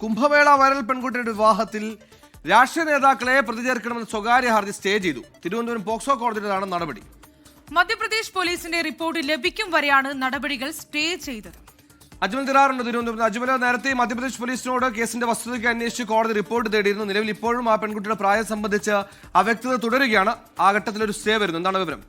Kumbh Mela viral പെൺകുട്ടിയുടെ വിവാഹത്തിൽ രാഷ്ട്രീയ നേതാക്കളെ പ്രതിചേർക്കണമെന്ന് സ്വകാര്യ ഹർജി സ്റ്റേ ചെയ്തു. തിരുവനന്തപുരം പോക്സോ കോടതിയിലാണ് നടപടി. മധ്യപ്രദേശ് പോലീസിന്റെ റിപ്പോർട്ട് ലഭിക്കും വരെയാണ് നടപടികൾ സ്റ്റേ ചെയ്തത്. അജ്മൽ തിരാറുണ്ട് തിരുവനന്തപുരത്ത്. അജ്മൽ, നേരത്തെ മധ്യപ്രദേശ് പോലീസിനോട് കേസിന്റെ വസ്തുതയ്ക്ക് അന്വേഷിച്ച് കോടതി റിപ്പോർട്ട് തേടിയിരുന്നു. നിലവിൽ ഇപ്പോഴും ആ പെൺകുട്ടിയുടെ പ്രായം സംബന്ധിച്ച് അവ്യക്തത തുടരുകയാണ്. ആ ഘട്ടത്തിൽ ഒരു സ്റ്റേ വരുന്നു. എന്താണ് വിവരം?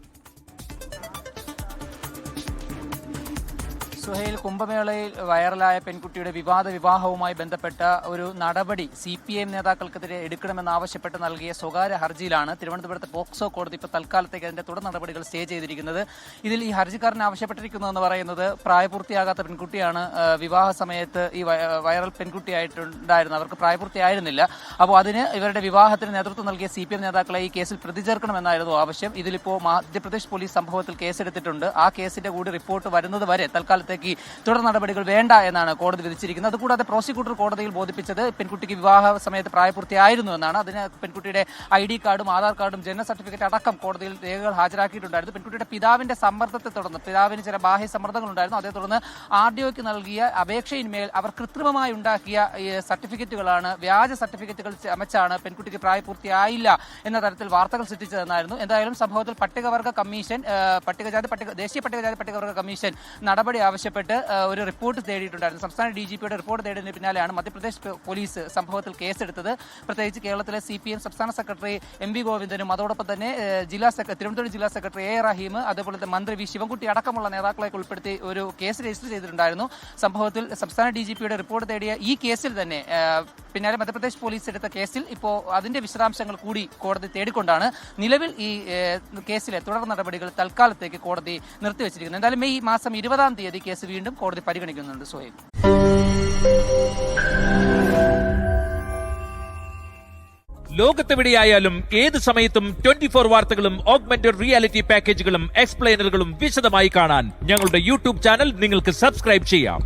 സുഹൈൽ, കുംഭമേളയിൽ വൈറലായ പെൺകുട്ടിയുടെ വിവാഹവുമായി ബന്ധപ്പെട്ട ഒരു നടപടി CPM നേതാക്കൾക്കെതിരെ എടുക്കണമെന്നാവശ്യപ്പെട്ട് നൽകിയ സ്വകാര്യ ഹർജിയിലാണ് തിരുവനന്തപുരത്ത് പോക്സോ കോടതി ഇപ്പോൾ തൽക്കാലത്തേക്ക് അതിന്റെ തുടർ നടപടികൾ സ്റ്റേ ചെയ്തിരിക്കുന്നത്. ഇതിൽ ഈ ഹർജിക്കാരൻ ആവശ്യപ്പെട്ടിരിക്കുന്നതെന്ന് പറയുന്നത് പ്രായപൂർത്തിയാകാത്ത പെൺകുട്ടിയാണ്. വിവാഹ സമയത്ത് ഈ വൈറൽ പെൺകുട്ടിയായിട്ടുണ്ടായിരുന്നു, അവർക്ക് പ്രായപൂർത്തിയായിരുന്നില്ല. അപ്പോൾ അതിന് ഇവരുടെ വിവാഹത്തിന് നേതൃത്വം നൽകിയ CPM നേതാക്കളെ ഈ കേസിൽ പ്രതി ചേർക്കണമെന്നായിരുന്നു ആവശ്യം. ഇതിലിപ്പോൾ മധ്യപ്രദേശ് പോലീസ് സംഭവത്തിൽ കേസെടുത്തിട്ടുണ്ട്. ആ കേസിന്റെ കൂടി റിപ്പോർട്ട് വരുന്നത് വരെ തൽക്കാലത്തേക്ക് തുടർ നടപടികൾ വേണ്ട എന്നാണ് കോടതി വിധിച്ചിരിക്കുന്നത്. അതുകൂടാതെ പ്രോസിക്യൂട്ടർ കോടതിയിൽ ബോധിപ്പിച്ചത് പെൺകുട്ടിക്ക് വിവാഹ സമയത്ത് പ്രായപൂർത്തിയായിരുന്നു എന്നാണ്. അതിന് പെൺകുട്ടിയുടെ ID കാർഡും ആധാർ കാർഡും ജനന സർട്ടിഫിക്കറ്റ് അടക്കം കോടതിയിൽ രേഖകൾ ഹാജരാക്കിയിട്ടുണ്ടായിരുന്നു. പെൺകുട്ടിയുടെ പിതാവിന്റെ സമ്മർദ്ദത്തെ തുടർന്ന്, പിതാവിന് ചില ബാഹ്യ സമ്മർദ്ദങ്ങൾ ഉണ്ടായിരുന്നു, അതേ തുടർന്ന് RDOക്ക് നൽകിയ അപേക്ഷയിന്മേൽ അവർ കൃത്രിമമായി ഉണ്ടാക്കിയ സർട്ടിഫിക്കറ്റുകളാണ്, വ്യാജ സർട്ടിഫിക്കറ്റുകൾ ചമച്ചാണ് പെൺകുട്ടിക്ക് പ്രായപൂർത്തിയായില്ല എന്ന തരത്തിൽ വാർത്തകൾ സൃഷ്ടിച്ചതെന്നായിരുന്നു. എന്തായാലും സംഭവത്തിൽ പട്ടികവർഗ കമ്മീഷൻ, ദേശീയ പട്ടികജാതി പട്ടികവർഗ കമ്മീഷൻ നടപടി ആവശ്യപ്പെട്ട് ഒരു റിപ്പോർട്ട് തേടിയിട്ടുണ്ടായിരുന്നു. സംസ്ഥാന DGPയുടെ റിപ്പോർട്ട് തേടിയതിന് പിന്നാലെയാണ് മധ്യപ്രദേശ് പോലീസ് സംഭവത്തിൽ കേസെടുത്തത്. പ്രത്യേകിച്ച് കേരളത്തിലെ CPM സംസ്ഥാന സെക്രട്ടറി MV ഗോവിന്ദനും അതോടൊപ്പം തന്നെ തിരുവനന്തപുരം ജില്ലാ സെക്രട്ടറി A റഹീം, അതേപോലെ തന്നെ മന്ത്രി V ശിവൻകുട്ടി അടക്കമുള്ള നേതാക്കളെ ഉൾപ്പെടുത്തി ഒരു കേസ് രജിസ്റ്റർ ചെയ്തിട്ടുണ്ടായിരുന്നു. സംഭവത്തിൽ സംസ്ഥാന DGPയുടെ റിപ്പോർട്ട് തേടിയ ഈ കേസിൽ തന്നെ പിന്നാലെ മധ്യപ്രദേശ് പോലീസ് എടുത്ത കേസിൽ ഇപ്പോൾ അതിന്റെ വിശദാംശങ്ങൾ കൂടി കോടതി തേടിക്കൊണ്ടാണ് നിലവിൽ ഈ കേസിലെ തുടർ നടപടികൾ തൽക്കാലത്തേക്ക് കോടതി നിർത്തിവെച്ചിരിക്കുന്നത്. എന്തായാലും മെയ് മാസം 20-ാം തീയതി കേസ് വീണ്ടും കോടതി പരിഗണിക്കുന്നുണ്ട്. സുഹൈൽ, ലോകത്തെവിടെയായാലും ഏത് സമയത്തും 24 വാർത്തകളും ഓഗ്മെന്റഡ് റിയാലിറ്റി പാക്കേജുകളും എക്സ്പ്ലെയിനറുകളും വിശദമായി കാണാൻ ഞങ്ങളുടെ YouTube ചാനൽ നിങ്ങൾക്ക് സബ്സ്ക്രൈബ് ചെയ്യാം.